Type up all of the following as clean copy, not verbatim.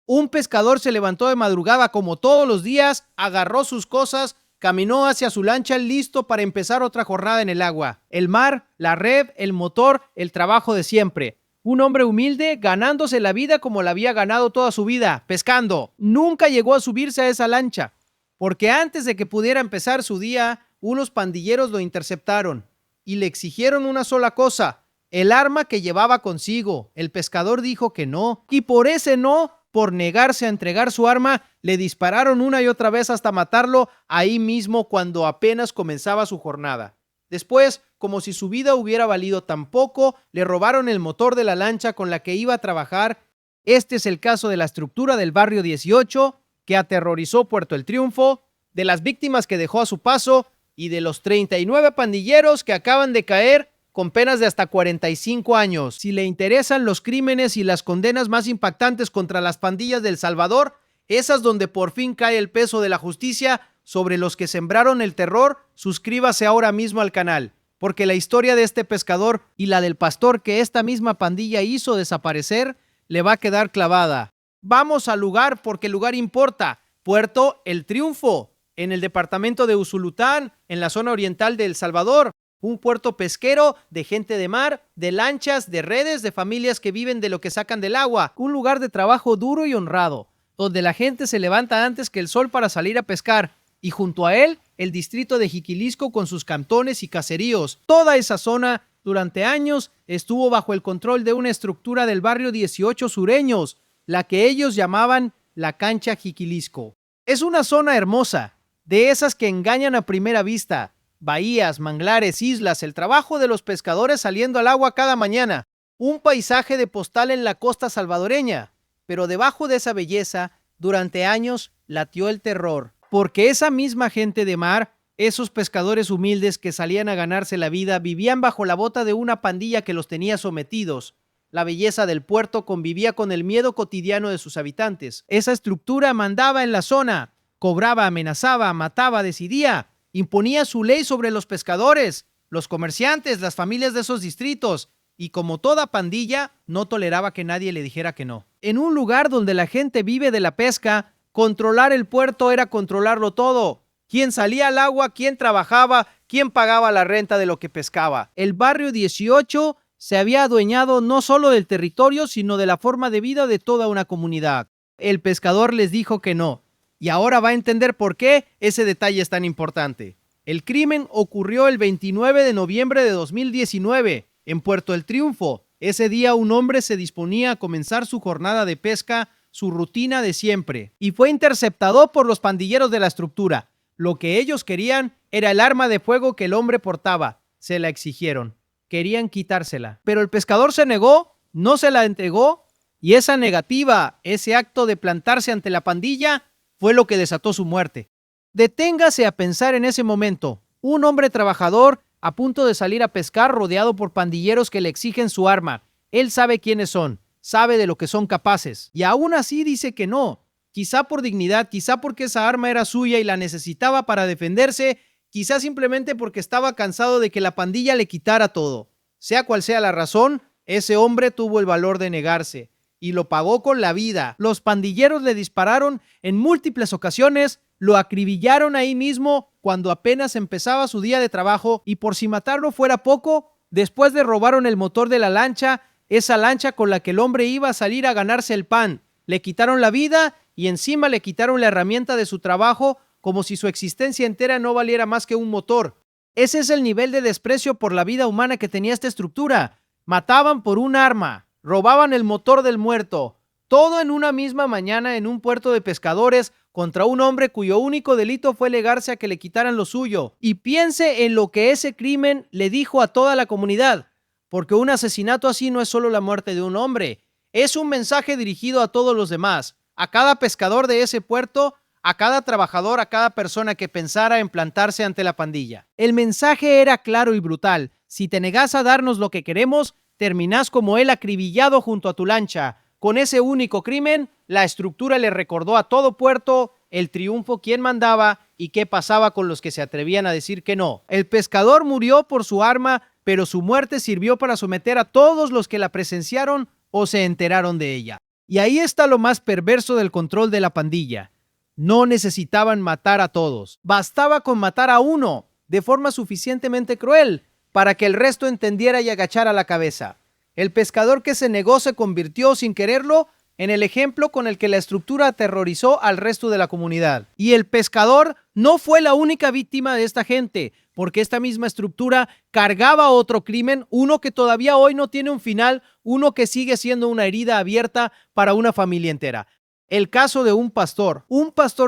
Un pescador se levantó de madrugada como todos los días, agarró sus cosas, caminó hacia su lancha listo para empezar otra jornada en el agua. El mar, la red, el motor, el trabajo de siempre. Un hombre humilde ganándose la vida como la había ganado toda su vida, pescando. Nunca llegó a subirse a esa lancha, porque antes de que pudiera empezar su día, unos pandilleros lo interceptaron y le exigieron una sola cosa: el arma que llevaba consigo. El pescador dijo que no, y por ese no, por negarse a entregar su arma, le dispararon una y otra vez hasta matarlo ahí mismo cuando apenas comenzaba su jornada. Después, como si su vida hubiera valido tan poco, le robaron el motor de la lancha con la que iba a trabajar. Este es el caso de la estructura del barrio 18, que aterrorizó Puerto El Triunfo, de las víctimas que dejó a su paso y de los 39 pandilleros que acaban de caer con penas de hasta 45 años. Si le interesan los crímenes y las condenas más impactantes contra las pandillas de El Salvador, esas donde por fin cae el peso de la justicia sobre los que sembraron el terror, suscríbase ahora mismo al canal, porque la historia de este pescador y la del pastor que esta misma pandilla hizo desaparecer le va a quedar clavada. Vamos al lugar, porque el lugar importa. Puerto El Triunfo, en el departamento de Usulután, en la zona oriental de El Salvador. Un puerto pesquero de gente de mar, de lanchas, de redes, de familias que viven de lo que sacan del agua. Un lugar de trabajo duro y honrado, donde la gente se levanta antes que el sol para salir a pescar. Y junto a él, el distrito de Jiquilisco con sus cantones y caseríos. Toda esa zona, durante años, estuvo bajo el control de una estructura del barrio 18 sureños, la que ellos llamaban la Cancha Jiquilisco. Es una zona hermosa, de esas que engañan a primera vista. Bahías, manglares, islas, el trabajo de los pescadores saliendo al agua cada mañana. Un paisaje de postal en la costa salvadoreña. Pero debajo de esa belleza, durante años, latió el terror. Porque esa misma gente de mar, esos pescadores humildes que salían a ganarse la vida, vivían bajo la bota de una pandilla que los tenía sometidos. La belleza del puerto convivía con el miedo cotidiano de sus habitantes. Esa estructura mandaba en la zona. Cobraba, amenazaba, mataba, decidía. Imponía su ley sobre los pescadores, los comerciantes, las familias de esos distritos, y como toda pandilla, no toleraba que nadie le dijera que no. En un lugar donde la gente vive de la pesca, controlar el puerto era controlarlo todo. Quién salía al agua, quién trabajaba, quién pagaba la renta de lo que pescaba. El barrio 18 se había adueñado no solo del territorio, sino de la forma de vida de toda una comunidad. El pescador les dijo que no. Y ahora va a entender por qué ese detalle es tan importante. El crimen ocurrió el 29 de noviembre de 2019 en Puerto El Triunfo. Ese día un hombre se disponía a comenzar su jornada de pesca, su rutina de siempre, y fue interceptado por los pandilleros de la estructura. Lo que ellos querían era el arma de fuego que el hombre portaba. Se la exigieron. Querían quitársela. Pero el pescador se negó, no se la entregó, y esa negativa, ese acto de plantarse ante la pandilla, fue lo que desató su muerte. Deténgase a pensar en ese momento. Un hombre trabajador a punto de salir a pescar rodeado por pandilleros que le exigen su arma. Él sabe quiénes son, sabe de lo que son capaces. Y aún así dice que no. Quizá por dignidad, quizá porque esa arma era suya y la necesitaba para defenderse, quizá simplemente porque estaba cansado de que la pandilla le quitara todo. Sea cual sea la razón, ese hombre tuvo el valor de negarse. Y lo pagó con la vida. Los pandilleros le dispararon en múltiples ocasiones, lo acribillaron ahí mismo cuando apenas empezaba su día de trabajo, y por si matarlo fuera poco, después le robaron el motor de la lancha, esa lancha con la que el hombre iba a salir a ganarse el pan. Le quitaron la vida y encima le quitaron la herramienta de su trabajo, como si su existencia entera no valiera más que un motor. Ese es el nivel de desprecio por la vida humana que tenía esta estructura. Mataban por un arma. Robaban el motor del muerto, todo en una misma mañana en un puerto de pescadores contra un hombre cuyo único delito fue negarse a que le quitaran lo suyo. Y piense en lo que ese crimen le dijo a toda la comunidad, porque un asesinato así no es solo la muerte de un hombre, es un mensaje dirigido a todos los demás, a cada pescador de ese puerto, a cada trabajador, a cada persona que pensara en plantarse ante la pandilla. El mensaje era claro y brutal: si te negas a darnos lo que queremos, terminás como él acribillado junto a tu lancha. Con ese único crimen, la estructura le recordó a todo Puerto El Triunfo quién mandaba y qué pasaba con los que se atrevían a decir que no. El pescador murió por su arma, pero su muerte sirvió para someter a todos los que la presenciaron o se enteraron de ella. Y ahí está lo más perverso del control de la pandilla. No necesitaban matar a todos. Bastaba con matar a uno de forma suficientemente cruel para que el resto entendiera y agachara la cabeza. El pescador que se negó se convirtió, sin quererlo, en el ejemplo con el que la estructura aterrorizó al resto de la comunidad. Y el pescador no fue la única víctima de esta gente, porque esta misma estructura cargaba otro crimen, uno que todavía hoy no tiene un final, uno que sigue siendo una herida abierta para una familia entera. El caso de un pastor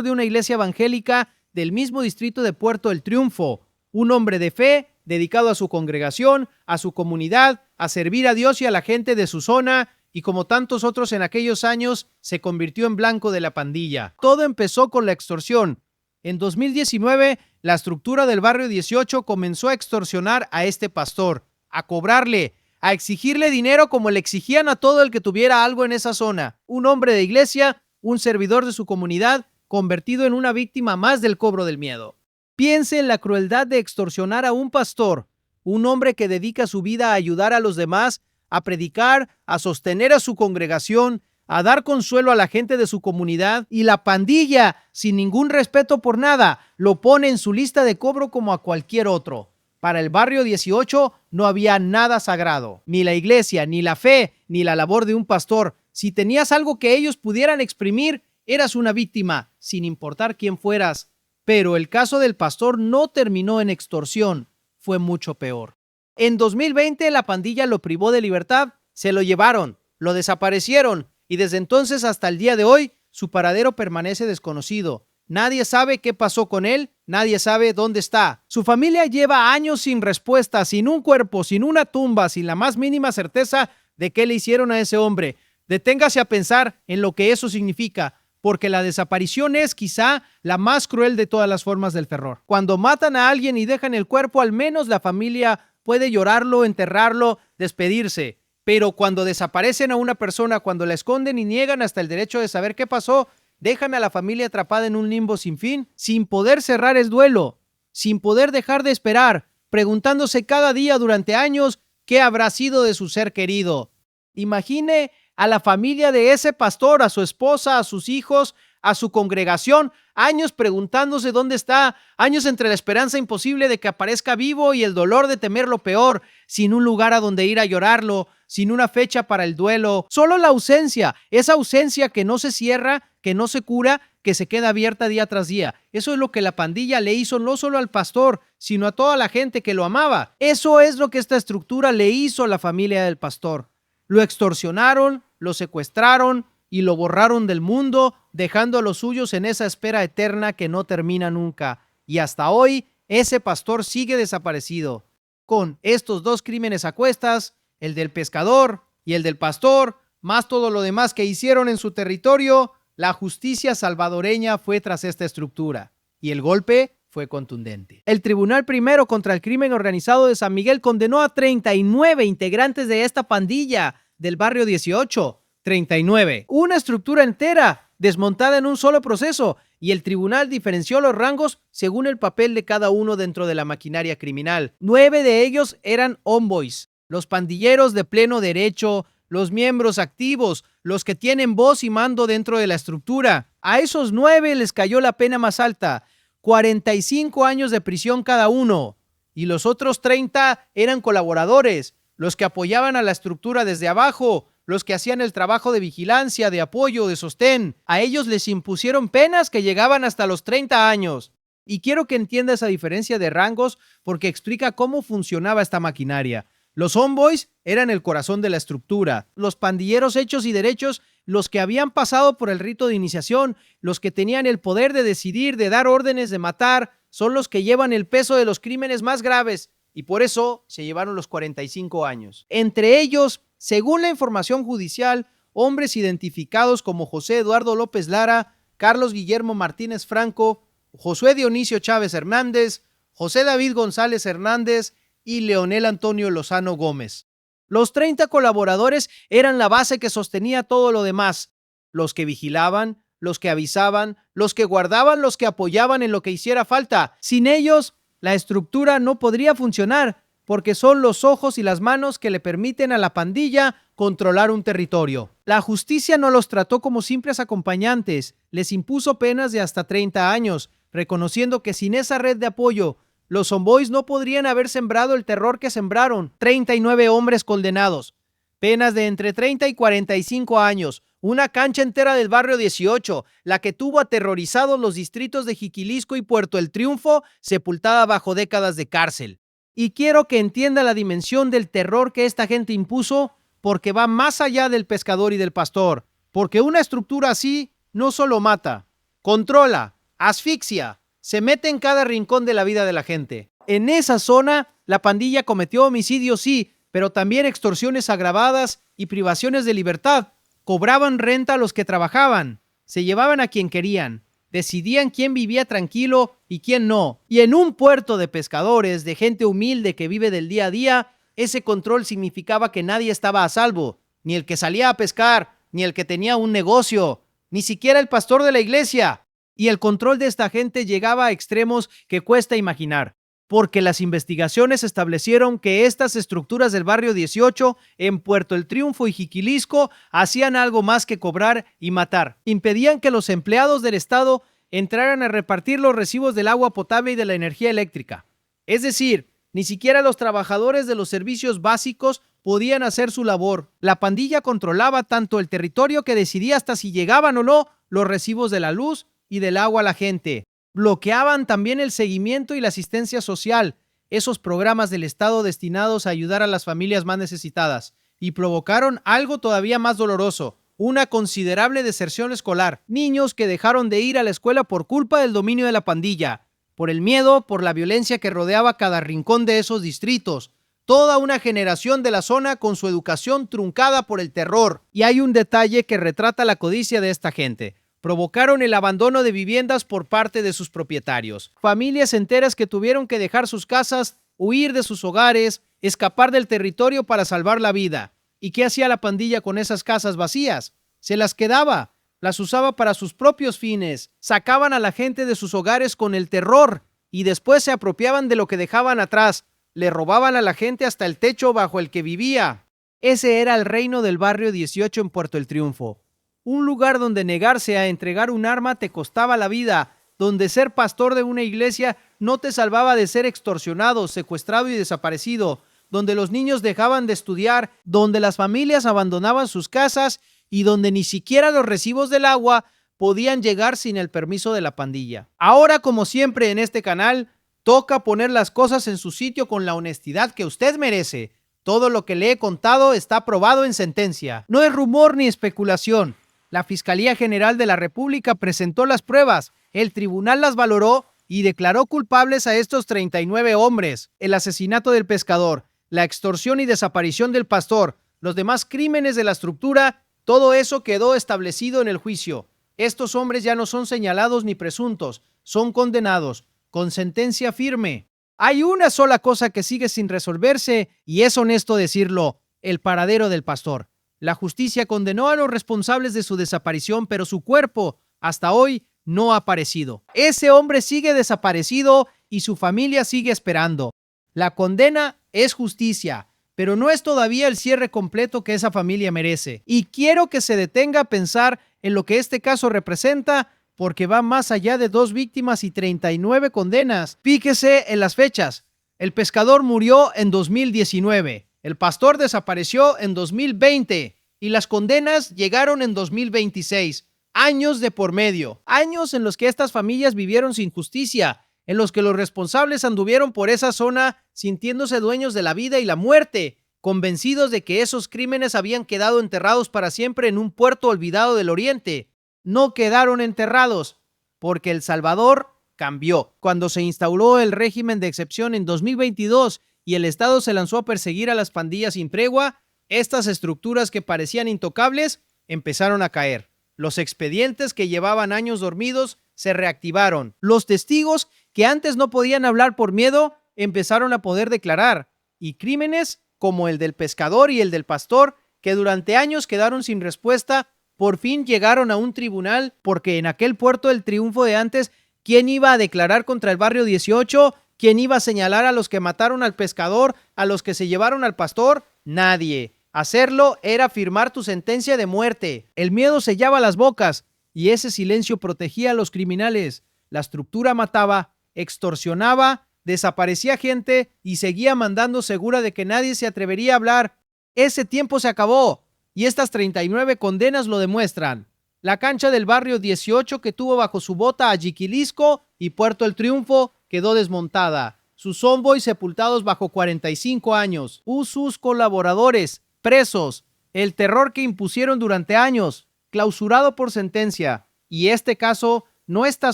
de una iglesia evangélica del mismo distrito de Puerto del Triunfo, un hombre de fe, dedicado a su congregación, a su comunidad, a servir a Dios y a la gente de su zona, y como tantos otros en aquellos años, se convirtió en blanco de la pandilla. Todo empezó con la extorsión. En 2019, la estructura del barrio 18 comenzó a extorsionar a este pastor, a cobrarle, a exigirle dinero como le exigían a todo el que tuviera algo en esa zona. Un hombre de iglesia, un servidor de su comunidad, convertido en una víctima más del cobro del miedo. Piense en la crueldad de extorsionar a un pastor, un hombre que dedica su vida a ayudar a los demás, a predicar, a sostener a su congregación, a dar consuelo a la gente de su comunidad, y la pandilla, sin ningún respeto por nada, lo pone en su lista de cobro como a cualquier otro. Para el barrio 18 no había nada sagrado, ni la iglesia, ni la fe, ni la labor de un pastor. Si tenías algo que ellos pudieran exprimir, eras una víctima, sin importar quién fueras. Pero el caso del pastor no terminó en extorsión, fue mucho peor. En 2020 la pandilla lo privó de libertad, se lo llevaron, lo desaparecieron y desde entonces hasta el día de hoy su paradero permanece desconocido. Nadie sabe qué pasó con él, nadie sabe dónde está. Su familia lleva años sin respuesta, sin un cuerpo, sin una tumba, sin la más mínima certeza de qué le hicieron a ese hombre. Deténgase a pensar en lo que eso significa, porque la desaparición es quizá la más cruel de todas las formas del terror. Cuando matan a alguien y dejan el cuerpo, al menos la familia puede llorarlo, enterrarlo, despedirse. Pero cuando desaparecen a una persona, cuando la esconden y niegan hasta el derecho de saber qué pasó, dejan a la familia atrapada en un limbo sin fin, sin poder cerrar el duelo, sin poder dejar de esperar, preguntándose cada día durante años qué habrá sido de su ser querido. Imagine a la familia de ese pastor, a su esposa, a sus hijos, a su congregación, años preguntándose dónde está, años entre la esperanza imposible de que aparezca vivo y el dolor de temer lo peor, sin un lugar a donde ir a llorarlo, sin una fecha para el duelo, solo la ausencia, esa ausencia que no se cierra, que no se cura, que se queda abierta día tras día. Eso es lo que la pandilla le hizo no solo al pastor, sino a toda la gente que lo amaba. Eso es lo que esta estructura le hizo a la familia del pastor. Lo extorsionaron, lo secuestraron y lo borraron del mundo, dejando a los suyos en esa espera eterna que no termina nunca. Y hasta hoy, ese pastor sigue desaparecido. Con estos dos crímenes a cuestas, el del pescador y el del pastor, más todo lo demás que hicieron en su territorio, la justicia salvadoreña fue tras esta estructura. Y el golpe fue contundente. El Tribunal Primero contra el Crimen Organizado de San Miguel condenó a 39 integrantes de esta pandilla del barrio 18. 39. Una estructura entera, desmontada en un solo proceso, y el tribunal diferenció los rangos según el papel de cada uno dentro de la maquinaria criminal. 9 de ellos eran homeboys, los pandilleros de pleno derecho, los miembros activos, los que tienen voz y mando dentro de la estructura. A esos 9 les cayó la pena más alta, 45 años de prisión cada uno, y los otros 30 eran colaboradores, los que apoyaban a la estructura desde abajo, los que hacían el trabajo de vigilancia, de apoyo, de sostén. A ellos les impusieron penas que llegaban hasta los 30 años. Y quiero que entienda esa diferencia de rangos porque explica cómo funcionaba esta maquinaria. Los homeboys eran el corazón de la estructura, los pandilleros hechos y derechos, los que habían pasado por el rito de iniciación, los que tenían el poder de decidir, de dar órdenes, de matar, son los que llevan el peso de los crímenes más graves y por eso se llevaron los 45 años. Entre ellos, según la información judicial, hombres identificados como José Eduardo López Lara, Carlos Guillermo Martínez Franco, Josué Dionisio Chávez Hernández, José David González Hernández y Leonel Antonio Lozano Gómez. Los 30 colaboradores eran la base que sostenía todo lo demás, los que vigilaban, los que avisaban, los que guardaban, los que apoyaban en lo que hiciera falta. Sin ellos, la estructura no podría funcionar, porque son los ojos y las manos que le permiten a la pandilla controlar un territorio. La justicia no los trató como simples acompañantes, les impuso penas de hasta 30 años, reconociendo que sin esa red de apoyo, los Zombois no podrían haber sembrado el terror que sembraron. 39 hombres condenados, penas de entre 30 y 45 años, una cancha entera del barrio 18, la que tuvo aterrorizados los distritos de Jiquilisco y Puerto El Triunfo, sepultada bajo décadas de cárcel. Y quiero que entienda la dimensión del terror que esta gente impuso, porque va más allá del pescador y del pastor, porque una estructura así no solo mata, controla, asfixia, se mete en cada rincón de la vida de la gente. En esa zona, la pandilla cometió homicidios, sí, pero también extorsiones agravadas y privaciones de libertad. Cobraban renta a los que trabajaban, se llevaban a quien querían, decidían quién vivía tranquilo y quién no. Y en un puerto de pescadores, de gente humilde que vive del día a día, ese control significaba que nadie estaba a salvo, ni el que salía a pescar, ni el que tenía un negocio, ni siquiera el pastor de la iglesia. Y el control de esta gente llegaba a extremos que cuesta imaginar, porque las investigaciones establecieron que estas estructuras del barrio 18 en Puerto El Triunfo y Jiquilisco hacían algo más que cobrar y matar. Impedían que los empleados del Estado entraran a repartir los recibos del agua potable y de la energía eléctrica. Es decir, ni siquiera los trabajadores de los servicios básicos podían hacer su labor. La pandilla controlaba tanto el territorio que decidía hasta si llegaban o no los recibos de la luz y del agua a la gente. Bloqueaban también el seguimiento y la asistencia social, esos programas del Estado destinados a ayudar a las familias más necesitadas, y provocaron algo todavía más doloroso, una considerable deserción escolar. Niños que dejaron de ir a la escuela por culpa del dominio de la pandilla, por el miedo, por la violencia que rodeaba cada rincón de esos distritos. Toda una generación de la zona con su educación truncada por el terror. Y hay un detalle que retrata la codicia de esta gente. Provocaron el abandono de viviendas por parte de sus propietarios. Familias enteras que tuvieron que dejar sus casas, huir de sus hogares, escapar del territorio para salvar la vida. ¿Y qué hacía la pandilla con esas casas vacías? Se las quedaba, las usaba para sus propios fines, sacaban a la gente de sus hogares con el terror y después se apropiaban de lo que dejaban atrás, le robaban a la gente hasta el techo bajo el que vivía. Ese era el reino del barrio 18 en Puerto El Triunfo. Un lugar donde negarse a entregar un arma te costaba la vida, donde ser pastor de una iglesia no te salvaba de ser extorsionado, secuestrado y desaparecido, donde los niños dejaban de estudiar, donde las familias abandonaban sus casas y donde ni siquiera los recibos del agua podían llegar sin el permiso de la pandilla. Ahora, como siempre en este canal, toca poner las cosas en su sitio con la honestidad que usted merece. Todo lo que le he contado está probado en sentencia. No es rumor ni especulación. La Fiscalía General de la República presentó las pruebas, el tribunal las valoró y declaró culpables a estos 39 hombres. El asesinato del pescador, la extorsión y desaparición del pastor, los demás crímenes de la estructura, todo eso quedó establecido en el juicio. Estos hombres ya no son señalados ni presuntos, son condenados, con sentencia firme. Hay una sola cosa que sigue sin resolverse, y es honesto decirlo, el paradero del pastor. La justicia condenó a los responsables de su desaparición, pero su cuerpo, hasta hoy, no ha aparecido. Ese hombre sigue desaparecido y su familia sigue esperando. La condena es justicia, pero no es todavía el cierre completo que esa familia merece. Y quiero que se detenga a pensar en lo que este caso representa, porque va más allá de 2 víctimas y 39 condenas. Fíjese en las fechas. El pescador murió en 2019. El pastor desapareció en 2020 y las condenas llegaron en 2026. Años de por medio. Años en los que estas familias vivieron sin justicia, en los que los responsables anduvieron por esa zona sintiéndose dueños de la vida y la muerte, convencidos de que esos crímenes habían quedado enterrados para siempre en un puerto olvidado del Oriente. No quedaron enterrados, porque El Salvador cambió. Cuando se instauró el régimen de excepción en 2022 y el Estado se lanzó a perseguir a las pandillas sin tregua, estas estructuras que parecían intocables empezaron a caer. Los expedientes que llevaban años dormidos se reactivaron. Los testigos que antes no podían hablar por miedo empezaron a poder declarar. Y crímenes como el del pescador y el del pastor, que durante años quedaron sin respuesta, por fin llegaron a un tribunal, porque en aquel Puerto del Triunfo de antes, ¿quién iba a declarar contra el barrio 18? ¿Quién iba a señalar a los que mataron al pescador, a los que se llevaron al pastor? Nadie. Hacerlo era firmar tu sentencia de muerte. El miedo sellaba las bocas y ese silencio protegía a los criminales. La estructura mataba, extorsionaba, desaparecía gente y seguía mandando segura de que nadie se atrevería a hablar. Ese tiempo se acabó y estas 39 condenas lo demuestran. La cancha del barrio 18 que tuvo bajo su bota a Jiquilisco y Puerto El Triunfo quedó desmontada. Sus homeboys sepultados bajo 45 años. Sus colaboradores presos. El terror que impusieron durante años, clausurado por sentencia. Y este caso no está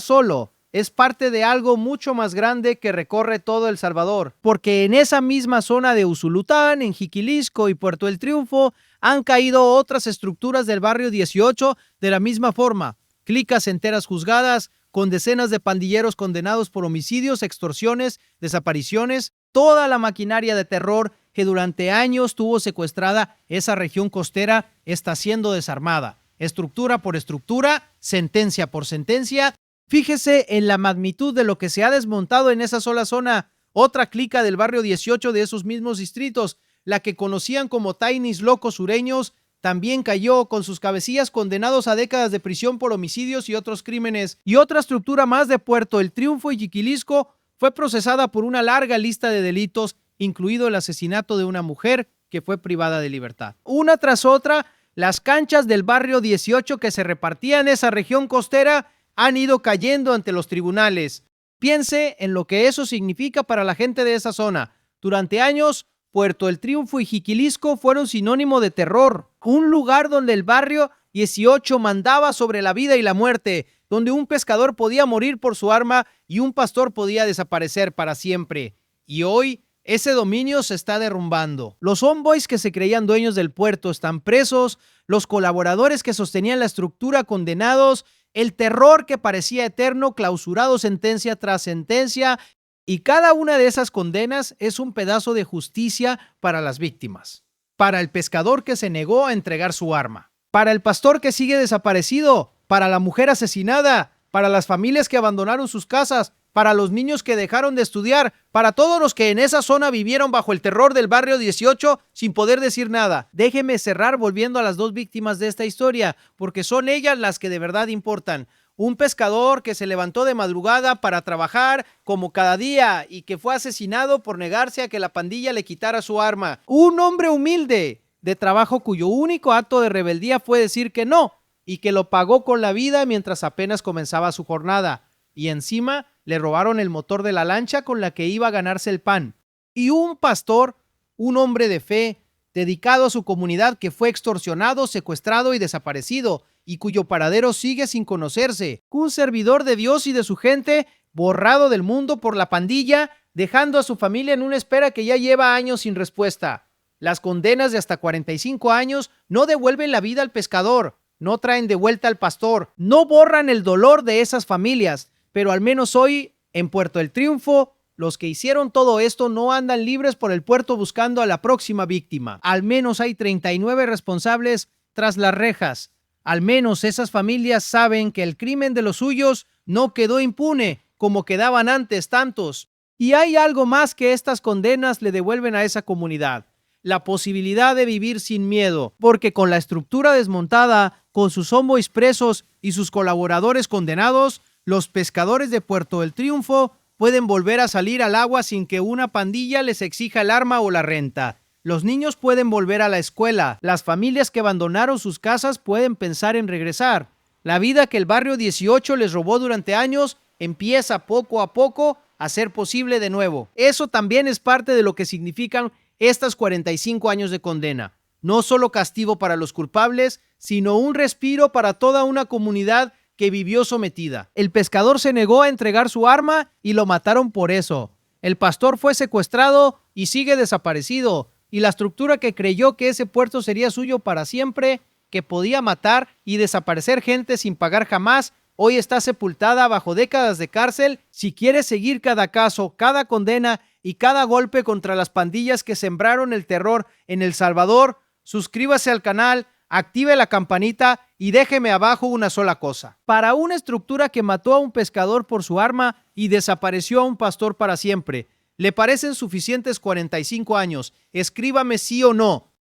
solo. Es parte de algo mucho más grande que recorre todo El Salvador, porque en esa misma zona de Usulután, en Jiquilisco y Puerto El Triunfo, han caído otras estructuras del barrio 18 de la misma forma. Clicas enteras juzgadas, con decenas de pandilleros condenados por homicidios, extorsiones, desapariciones, toda la maquinaria de terror que durante años tuvo secuestrada esa región costera está siendo desarmada. Estructura por estructura, sentencia por sentencia. Fíjese en la magnitud de lo que se ha desmontado en esa sola zona. Otra clica del barrio 18 de esos mismos distritos, la que conocían como Tainis locos sureños, también cayó con sus cabecillas condenados a décadas de prisión por homicidios y otros crímenes. Y otra estructura más de Puerto El Triunfo y Jiquilisco fue procesada por una larga lista de delitos, incluido el asesinato de una mujer que fue privada de libertad. Una tras otra, las canchas del barrio 18 que se repartían en esa región costera han ido cayendo ante los tribunales. Piense en lo que eso significa para la gente de esa zona. Durante años, Puerto El Triunfo y Jiquilisco fueron sinónimo de terror, un lugar donde el barrio 18 mandaba sobre la vida y la muerte, donde un pescador podía morir por su arma y un pastor podía desaparecer para siempre. Y hoy, ese dominio se está derrumbando. Los homeboys que se creían dueños del puerto están presos, los colaboradores que sostenían la estructura condenados, el terror que parecía eterno clausurado sentencia tras sentencia, y cada una de esas condenas es un pedazo de justicia para las víctimas. Para el pescador que se negó a entregar su arma, para el pastor que sigue desaparecido, para la mujer asesinada, para las familias que abandonaron sus casas, para los niños que dejaron de estudiar, para todos los que en esa zona vivieron bajo el terror del barrio 18 sin poder decir nada. Déjeme cerrar volviendo a las dos víctimas de esta historia, porque son ellas las que de verdad importan. Un pescador que se levantó de madrugada para trabajar como cada día y que fue asesinado por negarse a que la pandilla le quitara su arma. Un hombre humilde de trabajo cuyo único acto de rebeldía fue decir que no y que lo pagó con la vida mientras apenas comenzaba su jornada. Y encima le robaron el motor de la lancha con la que iba a ganarse el pan. Y un pastor, un hombre de fe, dedicado a su comunidad que fue extorsionado, secuestrado y desaparecido, y cuyo paradero sigue sin conocerse. Un servidor de Dios y de su gente, borrado del mundo por la pandilla, dejando a su familia en una espera que ya lleva años sin respuesta. Las condenas de hasta 45 años no devuelven la vida al pescador, no traen de vuelta al pastor, no borran el dolor de esas familias, pero al menos hoy, en Puerto El Triunfo, los que hicieron todo esto no andan libres por el puerto buscando a la próxima víctima. Al menos hay 39 responsables tras las rejas. Al menos esas familias saben que el crimen de los suyos no quedó impune como quedaban antes tantos. Y hay algo más que estas condenas le devuelven a esa comunidad: la posibilidad de vivir sin miedo, porque con la estructura desmontada, con sus homeboys presos y sus colaboradores condenados, los pescadores de Puerto El Triunfo pueden volver a salir al agua sin que una pandilla les exija el arma o la renta. Los niños pueden volver a la escuela. Las familias que abandonaron sus casas pueden pensar en regresar. La vida que el barrio 18 les robó durante años empieza poco a poco a ser posible de nuevo. Eso también es parte de lo que significan estas 45 años de condena. No solo castigo para los culpables, sino un respiro para toda una comunidad que vivió sometida. El pescador se negó a entregar su arma y lo mataron por eso. El pastor fue secuestrado y sigue desaparecido. Y la estructura que creyó que ese puerto sería suyo para siempre, que podía matar y desaparecer gente sin pagar jamás, hoy está sepultada bajo décadas de cárcel. Si quiere seguir cada caso, cada condena y cada golpe contra las pandillas que sembraron el terror en El Salvador, suscríbase al canal, active la campanita y déjeme abajo una sola cosa. Para una estructura que mató a un pescador por su arma y desapareció a un pastor para siempre, ¿le parecen suficientes 45 años? Escríbame sí o no.